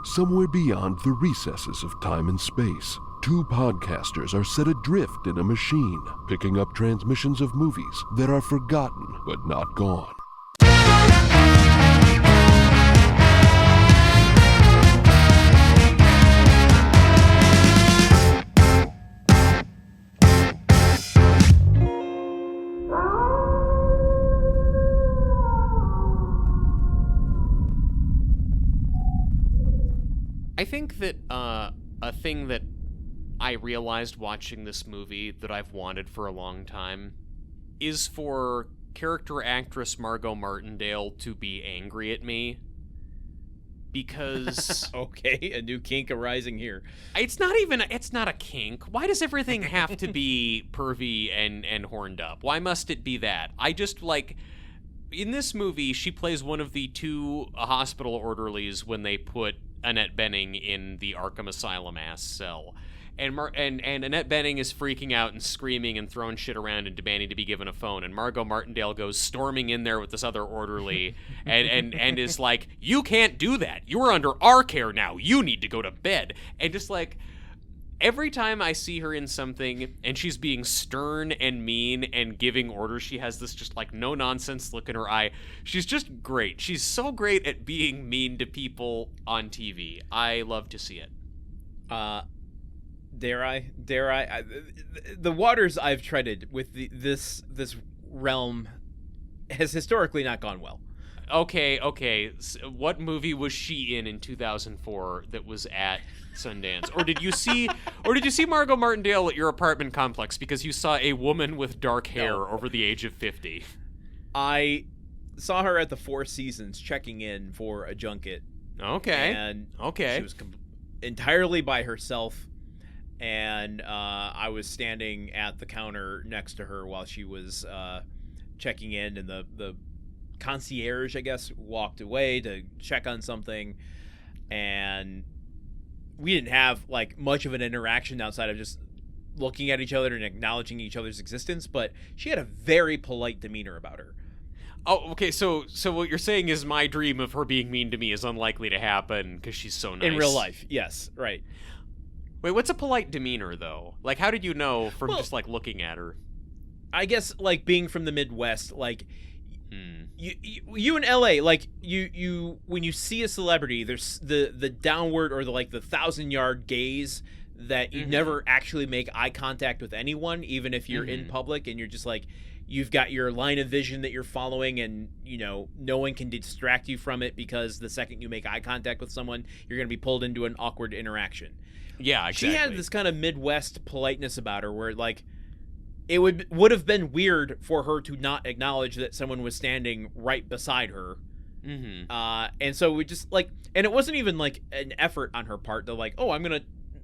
Somewhere beyond the recesses of time and space, two podcasters are set adrift in a machine, picking up transmissions of movies that are forgotten but not gone. I think that a thing that I realized watching this movie that I've wanted for a long time is for character actress Margo Martindale to be angry at me. Because... Okay, a new kink arising here. It's not a kink. Why does everything have to be pervy and horned up? Why must it be that? I just, like... In this movie, she plays one of the two hospital orderlies when they put Annette Bening in the Arkham Asylum ass cell. And Annette Bening is freaking out and screaming and throwing shit around and demanding to be given a phone. And Margo Martindale goes storming in there with this other orderly and is like, "You can't do that. You're under our care now. You need to go to bed." And just like... Every time I see her in something and she's being stern and mean and giving orders, she has this just like no nonsense look in her eye. She's just great. She's so great at being mean to people on TV. I love to see it. Dare I? The waters I've treaded with this realm has historically not gone well. Okay. So what movie was she in 2004 that was at Sundance? Or did you see Margo Martindale at your apartment complex because you saw a woman with dark hair over the age of 50? I saw her at the Four Seasons checking in for a junket. Okay. And she was entirely by herself, and I was standing at the counter next to her while she was checking in, and the concierge, I guess, walked away to check on something, and we didn't have like much of an interaction outside of just looking at each other and acknowledging each other's existence, but she had a very polite demeanor about her. Oh, okay, so what you're saying is my dream of her being mean to me is unlikely to happen because she's so nice. In real life, yes, right. Wait, what's a polite demeanor, though? Like, how did you know from just, like, looking at her? I guess, like, being from the Midwest, like... You in LA, like you when you see a celebrity, there's the downward or the 1,000-yard gaze that you never actually make eye contact with anyone, even if you're in public and you're just like, you've got your line of vision that you're following, and no one can distract you from it because the second you make eye contact with someone, you're going to be pulled into an awkward interaction. Yeah, exactly. She had this kind of Midwest politeness about her where like it would have been weird for her to not acknowledge that someone was standing right beside her. And so we just like, and it wasn't even like an effort on her part to like, oh, I'm going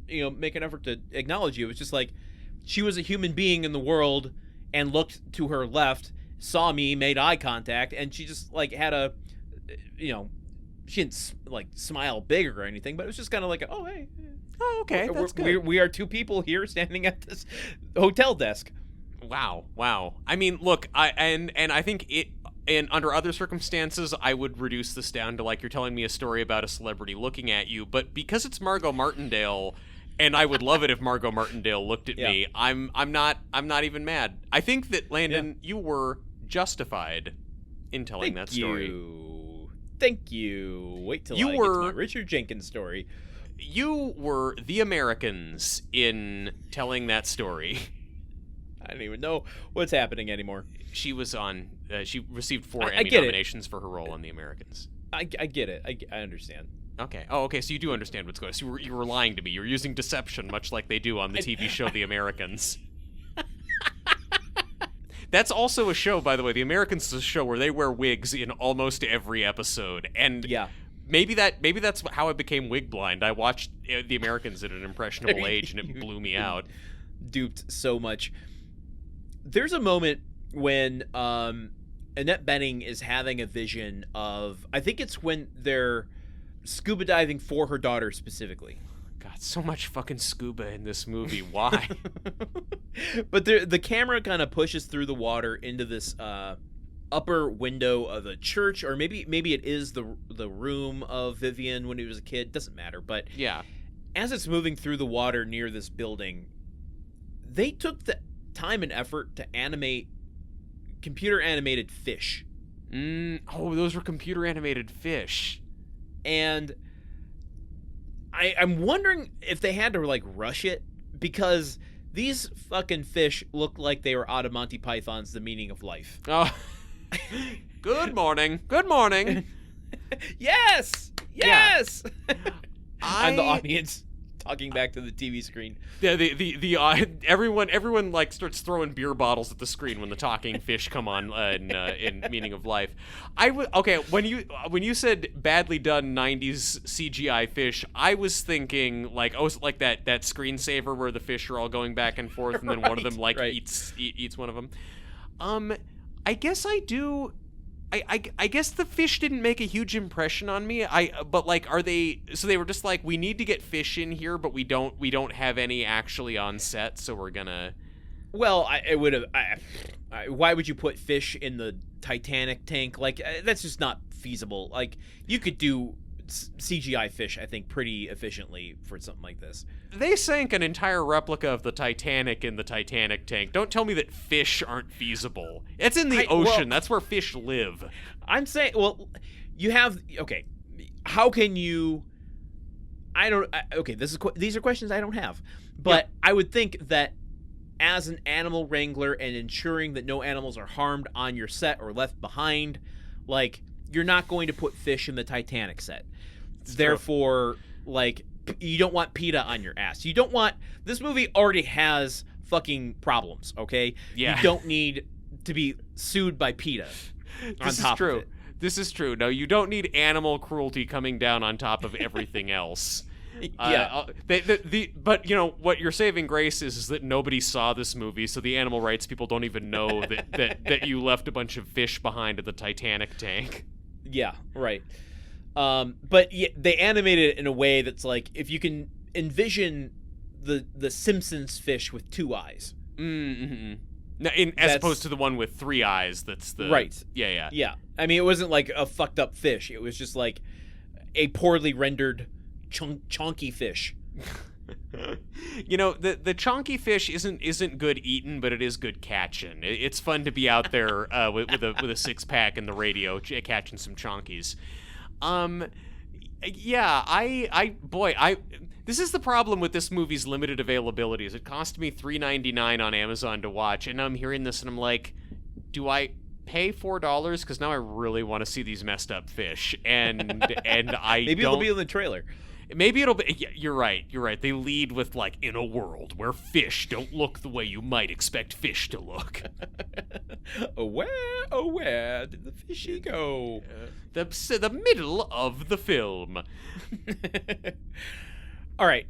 to, make an effort to acknowledge you. It was just like, she was a human being in the world and looked to her left, saw me, made eye contact, and she just like had a, she didn't like smile big or anything, but it was just kind of like, oh, hey. Oh, okay. That's good. We are two people here standing at this hotel desk. Wow. I mean, look, I think it, and under other circumstances, I would reduce this down to like, you're telling me a story about a celebrity looking at you, but because it's Margo Martindale, and I would love it if Margo Martindale looked at me, I'm not even mad. I think that, Landen, you were justified in telling that story. Thank you. Wait till I get to my Richard Jenkins story. You were the Americans in telling that story. I don't even know what's happening anymore. She was on. She received 4 Emmy nominations for her role on The Americans. I get it. I understand. Okay. Oh, okay. So you do understand what's going on. So you were lying to me. You were using deception, much like they do on the TV show The Americans. That's also a show, by the way. The Americans is a show where they wear wigs in almost every episode, and maybe that's how I became wig blind. I watched The Americans at an impressionable age, and it blew me out. Duped so much. There's a moment when Annette Bening is having a vision of, I think it's when they're scuba diving for her daughter specifically. God, so much fucking scuba in this movie. Why? But the camera kind of pushes through the water into this upper window of a church, or maybe it is the room of Vivian when he was a kid. Doesn't matter. But Yeah. as it's moving through the water near this building, they took the time and effort to animate computer animated fish. Oh, those were computer animated fish. And I'm wondering if they had to like rush it, because these fucking fish look like they were out of Monty Python's The Meaning of Life. Oh. Good morning. Good morning. Yes. Yes. Yeah. I'm the audience talking back to the TV screen. Yeah, the everyone like starts throwing beer bottles at the screen when the talking fish come on in Meaning of Life. Okay, when you said badly done 90s CGI fish, I was thinking like like that screensaver where the fish are all going back and forth, and then one of them like eats one of them. I guess I do. I guess the fish didn't make a huge impression on me. But like, are they? So they were just like, we need to get fish in here, but we don't have any actually on set, so we're gonna. Well, it would have. Why would you put fish in the Titanic tank? Like, that's just not feasible. Like, you could do CGI fish, I think, pretty efficiently for something like this. They sank an entire replica of the Titanic in the Titanic tank. Don't tell me that fish aren't feasible. It's in the ocean. That's where fish live. I'm saying, well, you have, okay, how can you, these are questions I don't have. But I would think that as an animal wrangler and ensuring that no animals are harmed on your set or left behind, like, you're not going to put fish in the Titanic set. Therefore, like, you don't want PETA on your ass. You don't want... This movie already has fucking problems, okay? Yeah. You don't need to be sued by PETA on top of it. This is true. No, you don't need animal cruelty coming down on top of everything else. Yeah. But, you know, what your saving grace is that nobody saw this movie, so the animal rights people don't even know that you left a bunch of fish behind at the Titanic tank. Yeah, right. But they animated it in a way that's like, if you can envision the Simpsons fish with 2 eyes. Mm-hmm. No, as opposed to the one with 3 eyes. That's the right. Yeah. I mean, it wasn't like a fucked up fish. It was just like a poorly rendered chonky fish. You know, the chonky fish isn't good eating, but it is good catching. It's fun to be out there with a 6-pack in the radio catching some chonkies. This is the problem with this movie's limited availability. Is it cost me $3.99 on Amazon to watch, and I'm hearing this and I'm like, do I pay $4? Because now I really want to see these messed up fish, and I maybe it'll be in the trailer. Maybe it'll be. Yeah, you're right. They lead with like, in a world where fish don't look the way you might expect fish to look. Where did the fishy go? The middle of the film. All right,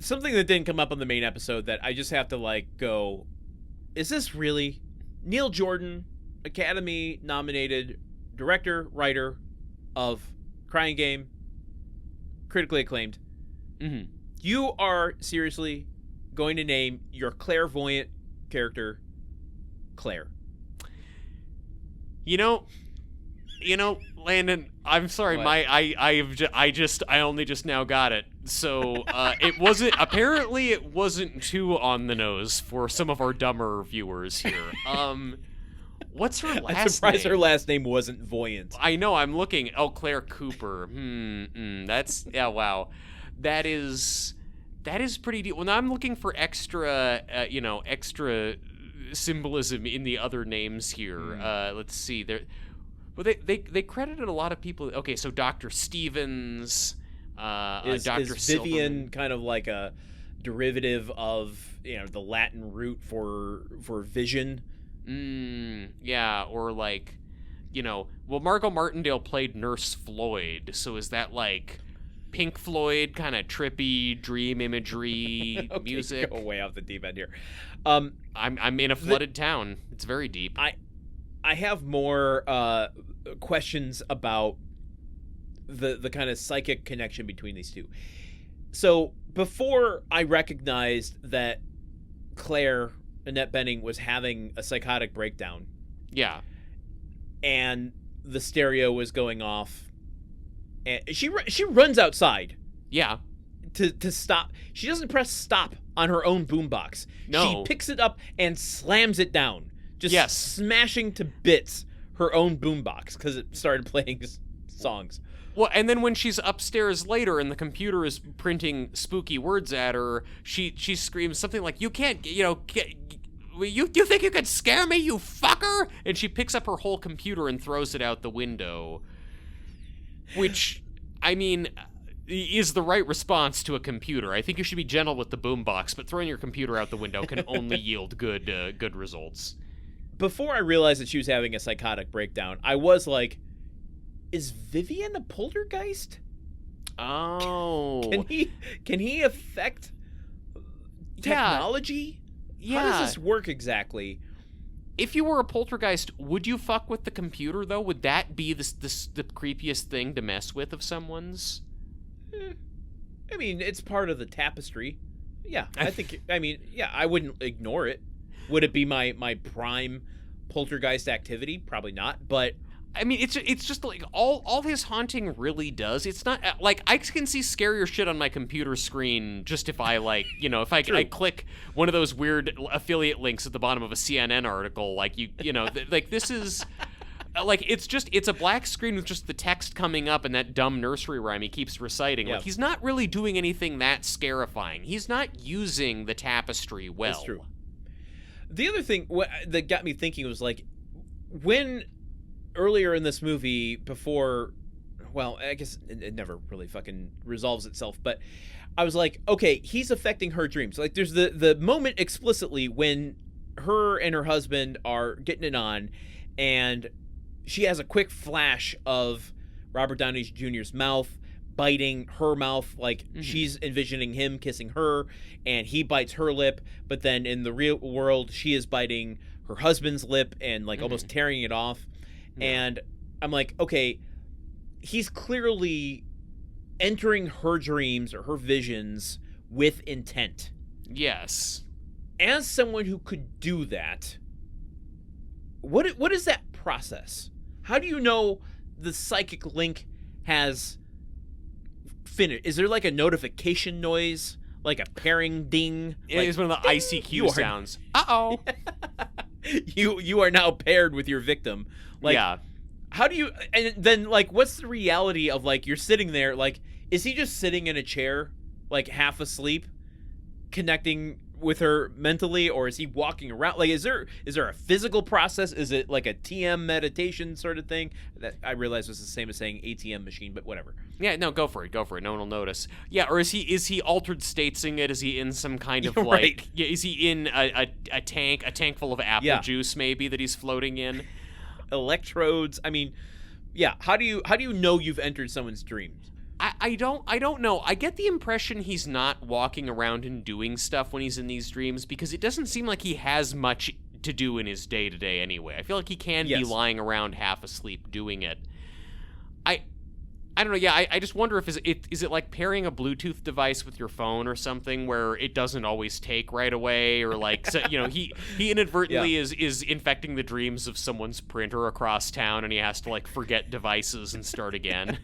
something that didn't come up on the main episode that I just have to like go. Is this really Neil Jordan, Academy nominated director, writer of Crying Game? Critically acclaimed. Mm-hmm. You are seriously going to name your clairvoyant character Claire? You know, Landen, I'm sorry, What? I only just now got it. So apparently it wasn't too on the nose for some of our dumber viewers here. What's her last name? I'm surprised her last name wasn't Voyant. I know, I'm looking. Oh, Claire Cooper. That's, yeah, wow. That is pretty deep. When I'm looking for extra symbolism in the other names here. Let's see. They credited a lot of people. Okay, so Dr. Stevens, is Dr. Vivian kind of like a derivative of, the Latin root for vision? Yeah, or like, Margo Martindale played Nurse Floyd, so is that like Pink Floyd kind of trippy dream imagery okay, music? Go way off the deep end here. I'm in a flooded town. It's very deep. I have more questions about the kind of psychic connection between these two. So before I recognized that Claire, Annette Bening, was having a psychotic breakdown, yeah, and the stereo was going off, and she runs outside. Yeah. To stop. She doesn't press stop on her own boombox. No. She picks it up and slams it down, just smashing to bits her own boombox because it started playing songs. Well, and then when she's upstairs later and the computer is printing spooky words at her, she screams something like, "You can't, you think you could scare me, you fucker?" And she picks up her whole computer and throws it out the window. Which, I mean, is the right response to a computer. I think you should be gentle with the boombox, but throwing your computer out the window can only yield good results. Before I realized that she was having a psychotic breakdown, I was like, is Vivian a poltergeist? Oh. Can he affect technology? Yeah. How does this work exactly? If you were a poltergeist, would you fuck with the computer, though? Would that be the creepiest thing to mess with of someone's? I mean, it's part of the tapestry. Yeah, I wouldn't ignore it. Would it be my prime poltergeist activity? Probably not, but I mean, it's just like all his haunting really does. It's not like I can see scarier shit on my computer screen just if I if I click one of those weird affiliate links at the bottom of a CNN article, like like this is like it's a black screen with just the text coming up and that dumb nursery rhyme he keeps reciting. Yeah. Like he's not really doing anything that scarifying. He's not using the tapestry well. That's true. The other thing that got me thinking was like when earlier in this movie, before, well, I guess it never really fucking resolves itself, but I was like, okay, he's affecting her dreams. Like, there's the moment explicitly when her and her husband are getting it on, and she has a quick flash of Robert Downey Jr.'s mouth biting her mouth, like she's envisioning him kissing her, and he bites her lip, but then in the real world, she is biting her husband's lip and like almost tearing it off. Yeah. And I'm like, okay, he's clearly entering her dreams or her visions with intent. Yes. As someone who could do that, what is that process? How do you know the psychic link has finished? Is there like a notification noise, like a pairing ding? It is one of the ICQ sounds. Uh-oh. You are now paired with your victim. Like, yeah. How do you, and then like, what's the reality of like, you're sitting there, like, is he just sitting in a chair, like half asleep, connecting with her mentally, or is he walking around? Like, is there a physical process? Is it like a TM meditation sort of thing? That I realize was the same as saying ATM machine, but whatever. Yeah, no, go for it. No one will notice. Yeah, or is he altered statesing it? Is he in some kind of like? Right. Yeah, is he in a tank full of apple juice maybe that he's floating in? Electrodes. I mean, yeah. How do you know you've entered someone's dreams? I don't know. I get the impression he's not walking around and doing stuff when he's in these dreams because it doesn't seem like he has much to do in his day-to-day anyway. I feel like he can be lying around half asleep doing it. I don't know. Yeah, I just wonder if is it like pairing a Bluetooth device with your phone or something where it doesn't always take right away, or like he inadvertently is infecting the dreams of someone's printer across town and he has to like forget devices and start again.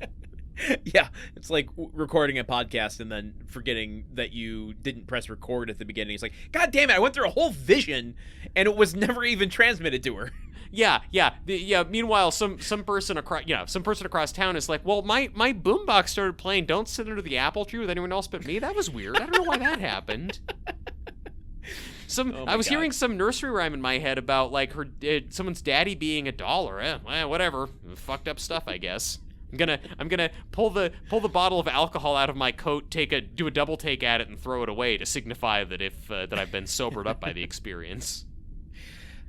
Yeah, it's like recording a podcast and then forgetting that you didn't press record at the beginning. It's like, God damn it, I went through a whole vision and it was never even transmitted to her. Yeah. Meanwhile, some person across town is like, well, my boombox started playing "Don't Sit Under the Apple Tree" with anyone else but me. That was weird. I don't know why that happened. I was hearing some nursery rhyme in my head about like someone's daddy being a dollar. Whatever, fucked up stuff, I guess. I'm gonna pull the bottle of alcohol out of my coat, do a double take at it, and throw it away to signify that I've been sobered up by the experience.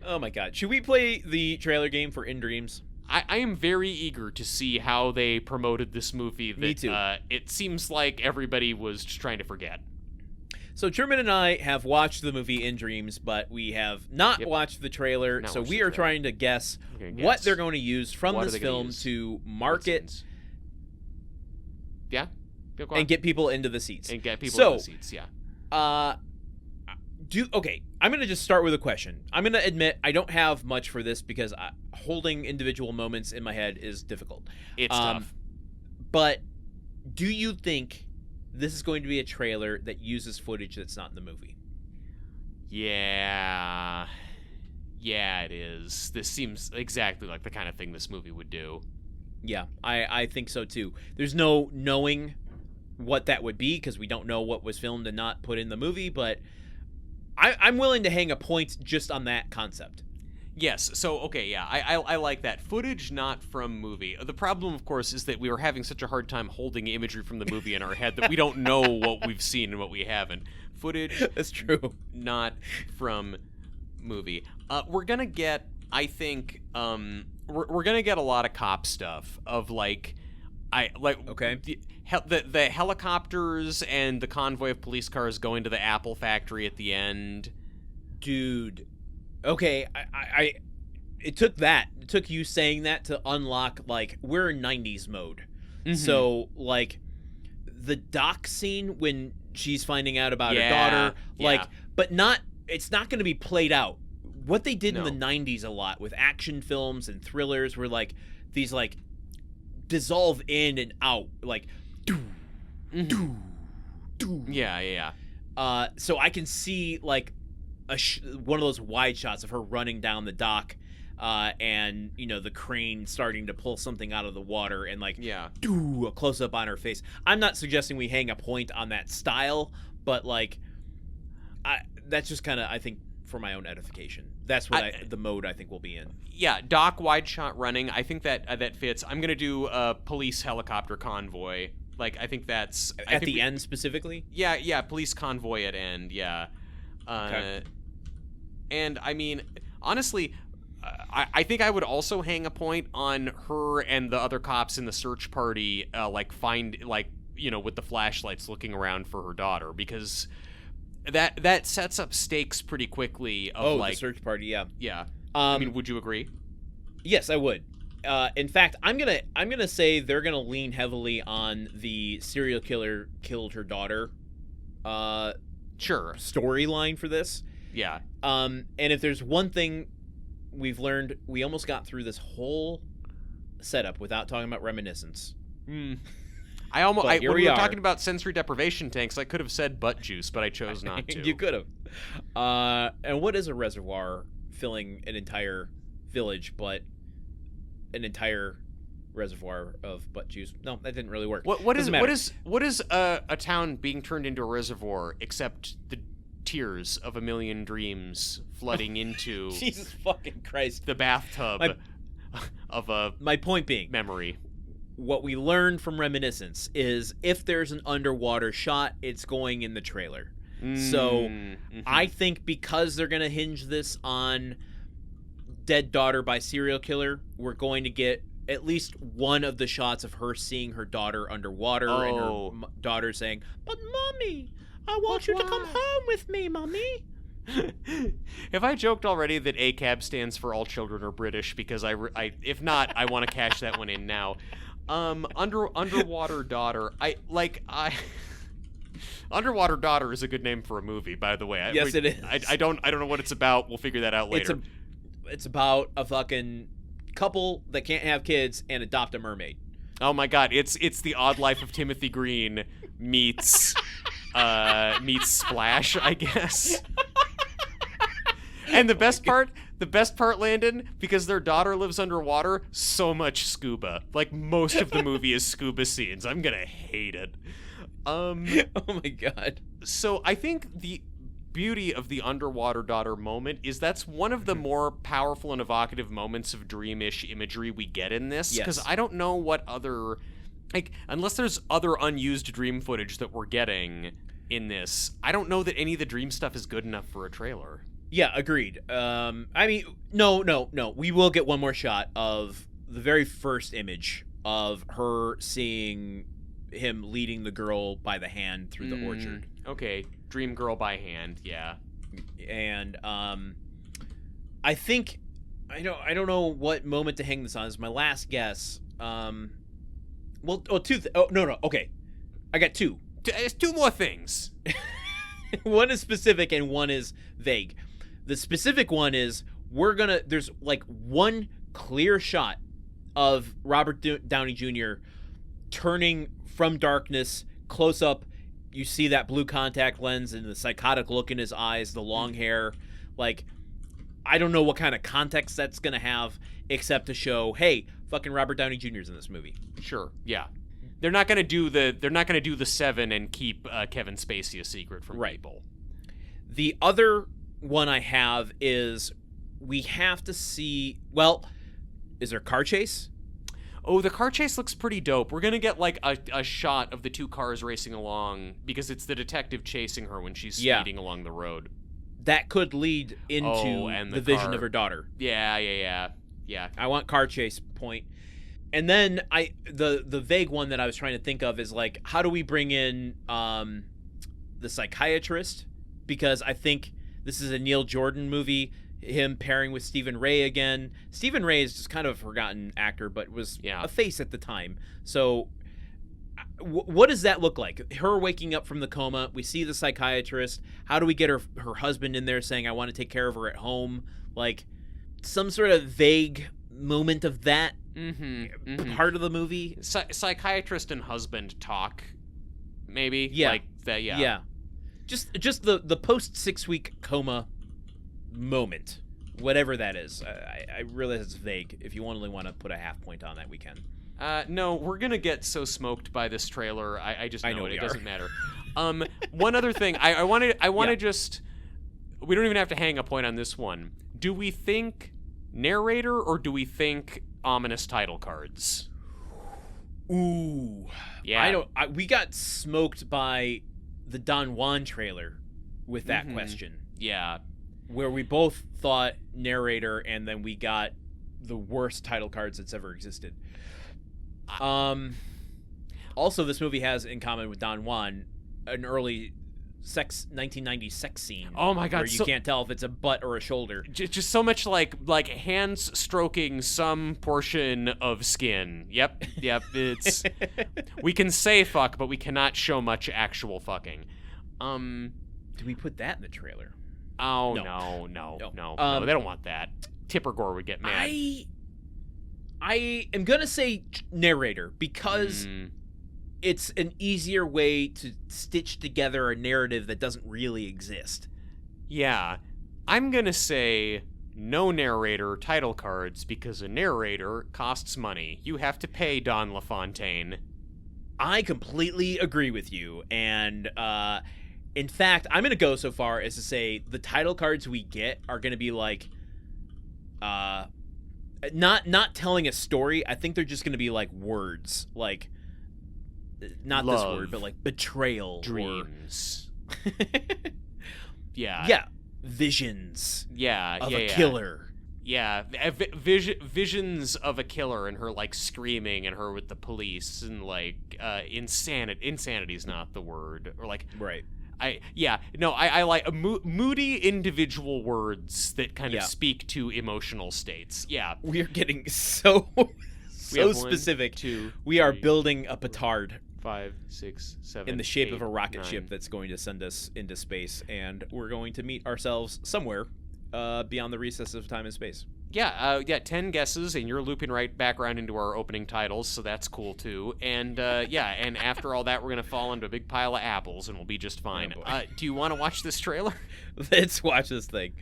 Oh my God! Should we play the trailer game for In Dreams? I am very eager to see how they promoted this movie. Me too. It seems like everybody was just trying to forget. So Truman and I have watched the movie In Dreams, but we have not watched the trailer. So we are trying to guess what they're going to use from this film to market. And get people into the seats. Yeah. I'm going to just start with a question. I'm going to admit I don't have much for this because holding individual moments in my head is difficult. It's tough. But do you think this is going to be a trailer that uses footage that's not in the movie? Yeah. Yeah, it is. This seems exactly like the kind of thing this movie would do. Yeah, I think so too. There's no knowing what that would be because we don't know what was filmed and not put in the movie, but I'm willing to hang a point just on that concept. Yes, so, okay, yeah, I like that. Footage not from movie. The problem, of course, is that we were having such a hard time holding imagery from the movie in our head that we don't know what we've seen and what we haven't. Footage... That's true. Not from movie. We're gonna get, I think, we're gonna get a lot of cop stuff of, like... Okay. The helicopters and the convoy of police cars going to the Apple factory at the end. Dude. Okay, it took you saying that to unlock, like, we're in 90s mode. Mm-hmm. So, like, the dock scene when she's finding out about her daughter, like, but it's not going to be played out. What they did in the 90s a lot with action films and thrillers were, like, these, like, dissolve in and out, like, Yeah. So I can see, like, one of those wide shots of her running down the dock, and the crane starting to pull something out of the water, and like a close up on her face. I'm not suggesting we hang a point on that style, but like, that's just kind of, I think, for my own edification. That's what the mode I think we'll be in. Yeah, dock wide shot running. I think that fits. I'm gonna do a police helicopter convoy. Like, I think that's at the end specifically. Yeah, police convoy at end. Yeah. Okay. And I mean, honestly, I think I would also hang a point on her and the other cops in the search party, with the flashlights looking around for her daughter, because that sets up stakes pretty quickly. The search party, yeah. Yeah. I mean, would you agree? Yes, I would. In fact, I'm gonna say they're gonna lean heavily on the serial killer killed her daughter. Sure. Storyline for this. Yeah. And if there's one thing we've learned, we almost got through this whole setup without talking about reminiscence. When we were talking about sensory deprivation tanks, I could have said butt juice, but I chose not to. You could have. And what is a reservoir filling an entire village, but an entire reservoir of butt juice? No, that didn't really work. What is a town being turned into a reservoir except the tears of a million dreams flooding into Jesus fucking Christ, the bathtub of a my point being memory. What we learned from Reminiscence is if there's an underwater shot, it's going in the trailer. So I think because they're going to hinge this on dead daughter by serial killer, we're going to get at least one of the shots of her seeing her daughter underwater and her daughter saying, "But Mommy, I want you to come home with me, Mommy." Have I joked already that ACAB stands for All Children Are British? Because if not, I want to cash that one in now. Underwater Daughter. Underwater Daughter is a good name for a movie, by the way. Yes, it is. I don't know what it's about. We'll figure that out later. It's about a fucking couple that can't have kids and adopt a mermaid. Oh my god, it's The Odd Life of Timothy Green meets Splash, I guess. And the best part, Landen, because their daughter lives underwater, so much scuba. Like, most of the movie is scuba scenes. I'm gonna hate it. Oh my god. So I think the beauty of the underwater daughter moment is that's one of the more powerful and evocative moments of dreamish imagery we get in this. Because I don't know what other, unless there's other unused dream footage that we're getting in this, I don't know that any of the dream stuff is good enough for a trailer. Yeah, agreed. I mean, no. We will get one more shot of the very first image of her seeing him leading the girl by the hand through the orchard. Okay, dream girl by hand, yeah. And I think I don't know what moment to hang this on. This is my last guess. Okay. I got two. There's two more things. One is specific and one is vague. The specific one is there's like one clear shot of Robert Downey Jr. turning from darkness, close up. You see that blue contact lens and the psychotic look in his eyes, the long hair. Like, I don't know what kind of context that's going to have, except to show, hey, fucking Robert Downey Jr.'s in this movie. Sure, yeah. They're not gonna do the 7 and keep Kevin Spacey a secret from people. The other one I have is we have to see. Well, is there a car chase? Oh, the car chase looks pretty dope. We're gonna get like a shot of the two cars racing along because it's the detective chasing her when she's speeding along the road. That could lead into the vision of her daughter. Yeah. I want car chase point. And then the vague one that I was trying to think of is like, how do we bring in the psychiatrist? Because I think this is a Neil Jordan movie, him pairing with Stephen Ray again. Stephen Ray is just kind of a forgotten actor, but was a face at the time. So what does that look like? Her waking up from the coma, we see the psychiatrist. How do we get her husband in there saying, I want to take care of her at home? Like, some sort of vague moment of that part of the movie. Psychiatrist and husband talk, maybe. Yeah, like that. Yeah. Just the post 6-week coma moment, whatever that is. I realize it's vague. If you only want to put a half point on that, we can. No, we're gonna get so smoked by this trailer. I just know it doesn't matter. One other thing, I want to just. We don't even have to hang a point on this one. Do we think narrator or do we think ominous title cards? Ooh, yeah. We got smoked by the Don Juan trailer with that question. Yeah, where we both thought narrator, and then we got the worst title cards that's ever existed. Also, this movie has in common with Don Juan an early 1990s sex scene. Oh my god! Where you can't tell if it's a butt or a shoulder. Just so much like hands stroking some portion of skin. Yep. It's we can say fuck, but we cannot show much actual fucking. Do we put that in the trailer? Oh no! They don't want that. Tipper Gore would get mad. I am gonna say narrator because it's an easier way to stitch together a narrative that doesn't really exist. Yeah. I'm gonna say no narrator title cards because a narrator costs money. You have to pay Don LaFontaine. I completely agree with you, and in fact, I'm gonna go so far as to say the title cards we get are gonna be like not telling a story. I think they're just gonna be like words, like not love, this word, but like betrayal, dreams. Yeah, visions. Of a killer. Yeah, visions of a killer and her like screaming and her with the police and like insanity's not the word, or like right. I like moody individual words that kind of speak to emotional states. Yeah, we are getting so specific. 1, 2, we are building a petard. 5, 6, 7. In the shape 8, of a rocket 9. ship that's going to send us into space, and we're going to meet ourselves somewhere beyond the recesses of time and space. Yeah, 10 guesses, and you're looping right back around into our opening titles, so that's cool too. And and after all that, we're gonna fall into a big pile of apples, and we'll be just fine. Oh, do you want to watch this trailer? Let's watch this thing.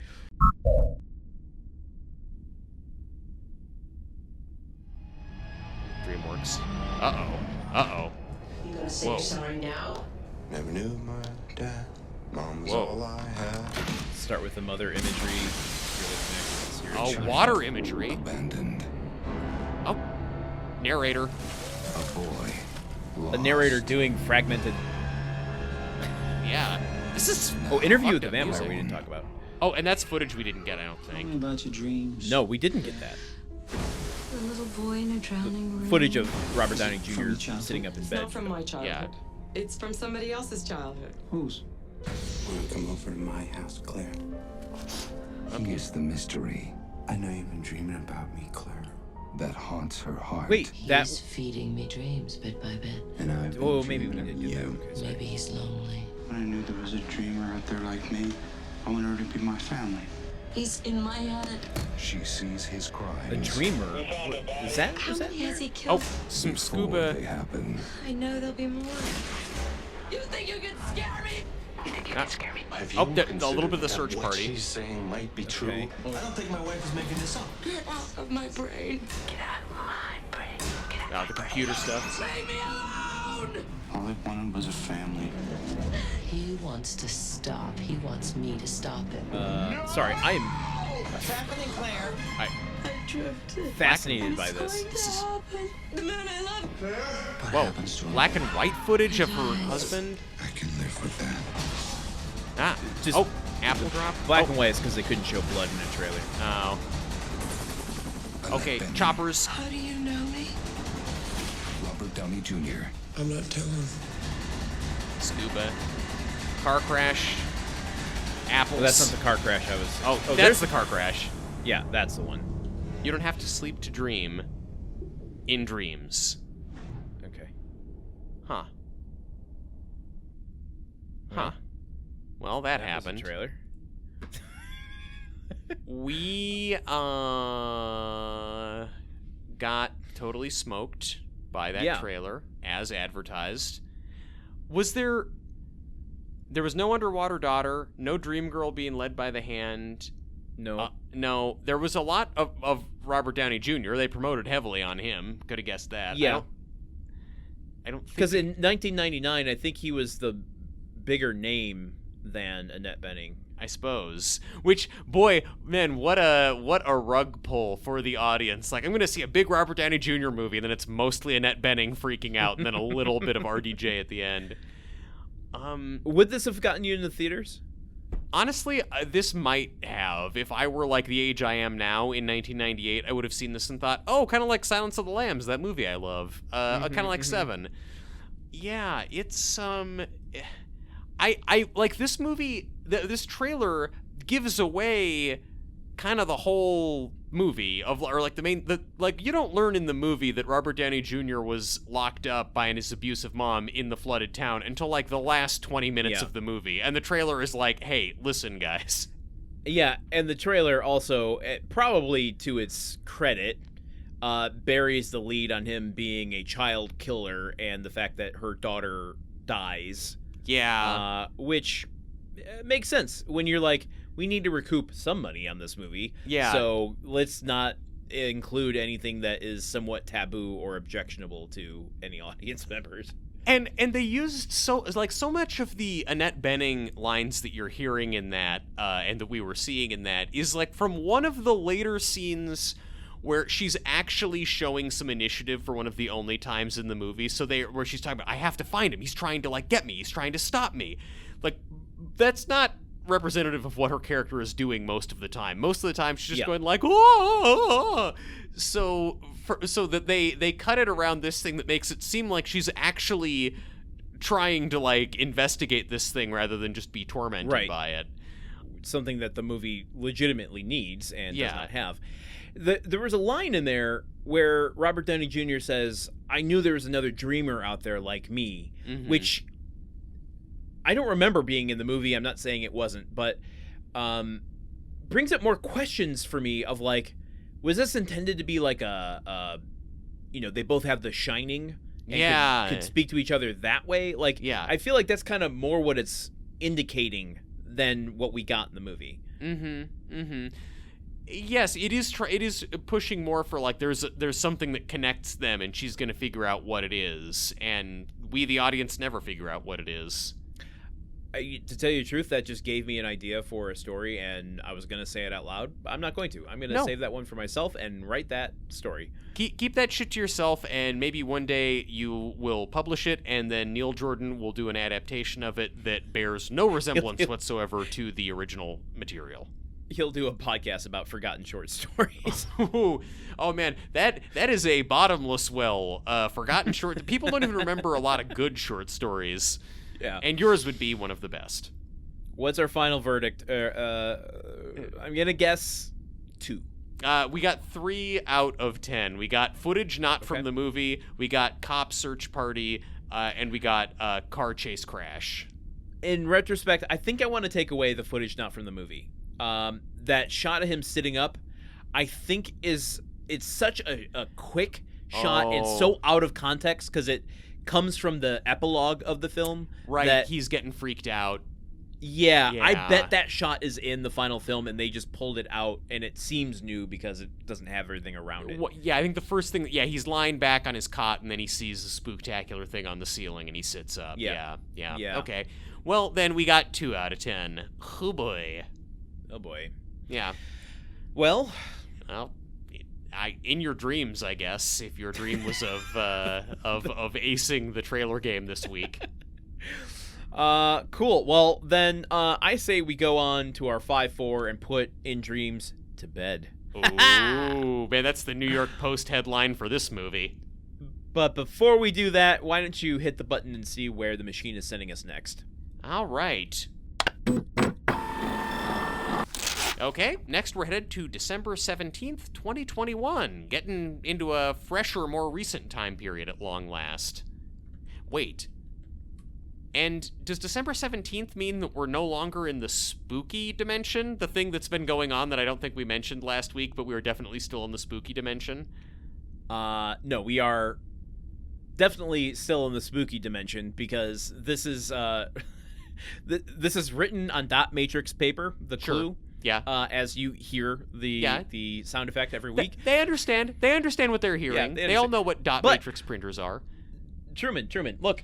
DreamWorks. Uh-oh. You gonna say you're sorry now? Never knew my dad. Mom was Whoa. all I had. Start with the mother imagery. Water imagery. Abandoned. Oh, narrator. A boy. The narrator doing fragmented. Yeah. This is. Interview with the fucked up vampire music. we didn't talk about. Oh, and that's footage we didn't get, I don't think. About your dreams. No, we didn't get that. The little boy in a drowning room. Footage of Robert Downey From Jr. your childhood? sitting up in It's bed. not from my childhood. It's from somebody else's childhood. Whose? Wanna come over to my house, Claire? Here's the mystery. I know you've been dreaming about me, Claire. That haunts her heart. Wait, that. He's feeding me dreams bit by bit. And I've been Oh, maybe we dreaming did of get that. you. Okay, sorry. Maybe he's lonely. When I knew there was a dreamer out there like me, I wanted her to be my family. He's in my head. She sees his crimes. A dreamer. Is that? How many has he Oh, killed? some Before scuba. they happen. I know there'll be more. You think you can scare me? You think you can scare me? Have Oh, you a little bit of the considered search that party. What she's saying might be true. Okay. I don't think my wife is making this up. Get out of my brain. Get out of my brain. Get out Ah, of the my brain. computer stuff. Leave me alone! All I wanted was a family. He wants to stop. He wants me to stop him. Sorry, I am What's happening, Claire? I drifted. fascinated by It's this. going to happen. The man I love. What Whoa, happens to him? black and white footage of her husband. I can live with that. Ah, Just- oh, apple drop. Black Oh. and white is because they couldn't show blood in a trailer. Oh. I like Okay, Benny. choppers. How do you know me? Robert Downey Jr. I'm not telling. Scuba. Car crash. Apples. Well, that's not the car crash I was. Oh, there's that's the car crash. Yeah, that's the one. You don't have to sleep to dream. In Dreams. Okay. Huh. Huh. Well, that That was the happened. trailer. We got totally smoked by that Yeah. trailer as advertised. Was there was no underwater daughter, no dream girl being led by the hand. No. No, there was a lot of Robert Downey Jr. They promoted heavily on him. Could have guessed that. Yeah. I don't think Because in 1999, I think he was the bigger name than Annette Bening. I suppose. Which, boy, man, what a rug pull for the audience. Like, I'm going to see a big Robert Downey Jr. movie, and then it's mostly Annette Bening freaking out, and then a little bit of RDJ at the end. Would this have gotten you in the theaters? Honestly, this might have. If I were like the age I am now in 1998, I would have seen this and thought, oh, kind of like Silence of the Lambs, that movie I love. Kind of like Seven. Yeah, it's I like this movie. This trailer gives away kind of the whole movie or like like you don't learn in the movie that Robert Downey Jr. was locked up by his abusive mom in the flooded town until like the last 20 minutes Yeah. of the movie, and the trailer is like, hey, listen, guys. Yeah, and the trailer also, probably to its credit, buries the lead on him being a child killer and the fact that her daughter dies. Yeah. Which makes sense when you're like, we need to recoup some money on this movie. Yeah. So let's not include anything that is somewhat taboo or objectionable to any audience members. And they used so much of the Annette Bening lines that you're hearing in that, and that we were seeing in that, is like from one of the later scenes where she's actually showing some initiative for one of the only times in the movie. So where she's talking about, I have to find him. He's trying to like get me. He's trying to stop me. Like, that's not representative of what her character is doing most of the time. Most of the time she's just going like, oh. So that they cut it around this thing that makes it seem like she's actually trying to like investigate this thing rather than just be tormented by it. Something that the movie legitimately needs and Yeah. does not have. There was a line in there where Robert Downey Jr. says, I knew there was another dreamer out there like me, which I don't remember being in the movie. I'm not saying it wasn't, but brings up more questions for me of like, was this intended to be like they both have the shining and could speak to each other that way? Like, I feel like that's kind of more what it's indicating than what we got in the movie. Yes, it is pushing more for like there's something that connects them, and she's going to figure out what it is, and we the audience never figure out what it is. To tell you the truth, that just gave me an idea for a story, and I was going to say it out loud, but I'm not going to. I'm going to save that one for myself and write that story. Keep that shit to yourself, and maybe one day you will publish it, and then Neil Jordan will do an adaptation of it that bears no resemblance whatsoever to the original material. He'll do a podcast about forgotten short stories. Oh man, that is a bottomless well. Forgotten short. People don't even remember a lot of good short stories. Yeah, and yours would be one of the best. What's our final verdict? I'm gonna guess 2. We got 3 out of 10. We got footage not from the movie. We got cop search party, and we got car chase crash. in retrospect, I think I want to take away the footage not from the movie. That shot of him sitting up, I think it's such a quick shot and so out of context because it comes from the epilogue of the film. Right, that, he's getting freaked out. Yeah, I bet that shot is in the final film and they just pulled it out and it seems new because it doesn't have everything around it. Yeah, I think the first thing, he's lying back on his cot and then he sees a spooktacular thing on the ceiling and he sits up. Yeah. Okay. Well, then we got 2 out of 10. Oh boy. Yeah. Well, in your dreams, I guess, if your dream was of acing the trailer game this week. Cool. Well, then I say we go on to our 5-4 and put In Dreams to bed. Ooh, man, that's the New York Post headline for this movie. But before we do that, why don't you hit the button and see where the machine is sending us next? All right. Okay, next we're headed to December 17th, 2021, getting into a fresher, more recent time period at long last. Wait. And does December 17th mean that we're no longer in the spooky dimension? The thing that's been going on that I don't think we mentioned last week, but we were definitely still in the spooky dimension? No, we are definitely still in the spooky dimension because this is this is written on dot matrix paper, the clue. Yeah. As you hear the sound effect every week. They understand. They understand what they're hearing. Yeah, they all know what dot matrix printers are. Truman, look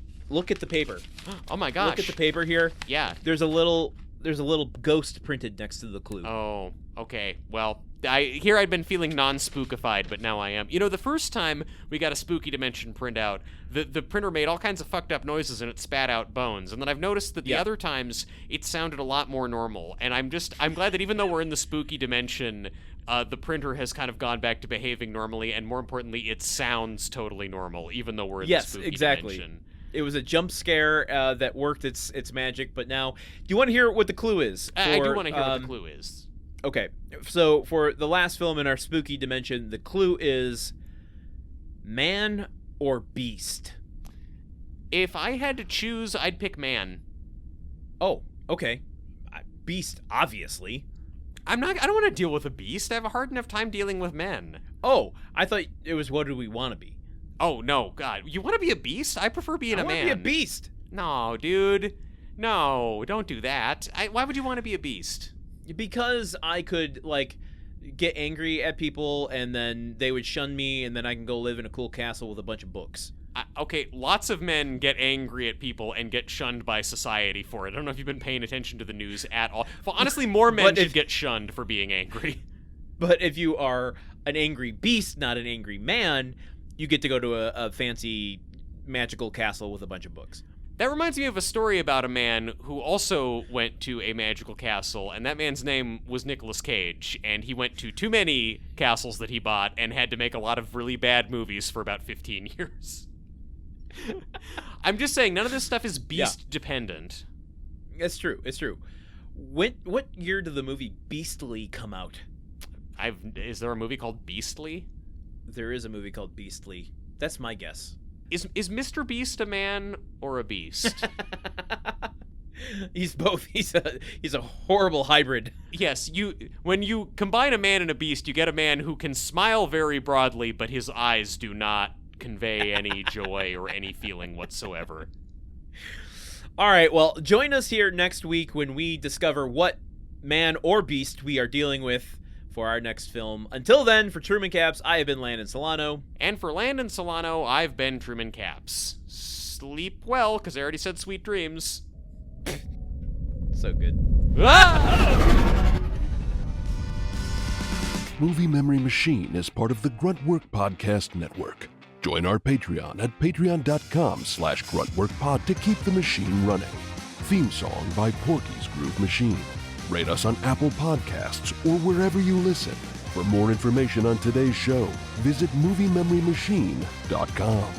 at the paper. Oh my gosh. Look at the paper here. Yeah. There's a little ghost printed next to the clue. Oh, okay. Well, I'd been feeling non-spookified, but now I am. You know, the first time we got a spooky dimension printout, the printer made all kinds of fucked up noises and it spat out bones. And then I've noticed that the other times it sounded a lot more normal. And I'm glad that even though we're in the spooky dimension, the printer has kind of gone back to behaving normally, and more importantly, it sounds totally normal, even though we're in the spooky dimension. It was a jump scare that worked its magic, but now, do you want to hear what the clue is? I do want to hear what the clue is. Okay, so for the last film in our spooky dimension, the clue is man or beast. If I had to choose, I'd pick man. Oh, okay. Beast, obviously. I don't want to deal with a beast. I have a hard enough time dealing with men. Oh, I thought it was what do we want to be? Oh, no, God. You want to be a beast? I prefer being a man. I want to be a beast. No, dude. No, don't do that. Why would you want to be a beast? Because I could, get angry at people, and then they would shun me, and then I can go live in a cool castle with a bunch of books. Okay, lots of men get angry at people and get shunned by society for it. I don't know if you've been paying attention to the news at all. Well, honestly, more men should get shunned for being angry. But if you are an angry beast, not an angry man, you get to go to a fancy magical castle with a bunch of books. That reminds me of a story about a man who also went to a magical castle, and that man's name was Nicolas Cage, and he went to too many castles that he bought and had to make a lot of really bad movies for about 15 years. I'm just saying, none of this stuff is beast-dependent. It's true. What year did the movie Beastly come out? Is there a movie called Beastly? There is a movie called Beastly. That's my guess. Is Mr. Beast a man or a beast? He's both. He's a horrible hybrid. Yes, when you combine a man and a beast, you get a man who can smile very broadly, but his eyes do not convey any joy or any feeling whatsoever. All right, well, join us here next week when we discover what man or beast we are dealing with for our next film. Until then, for Truman Caps, I have been Landen Solano. And for Landen Solano, I've been Truman Caps. Sleep well, because I already said sweet dreams. So good. Movie Memory Machine is part of the Gruntwork Podcast Network. Join our Patreon at patreon.com/gruntworkpod to keep the machine running. Theme song by Porky's Groove Machine. Rate us on Apple Podcasts or wherever you listen. For more information on today's show, visit MovieMemoryMachine.com.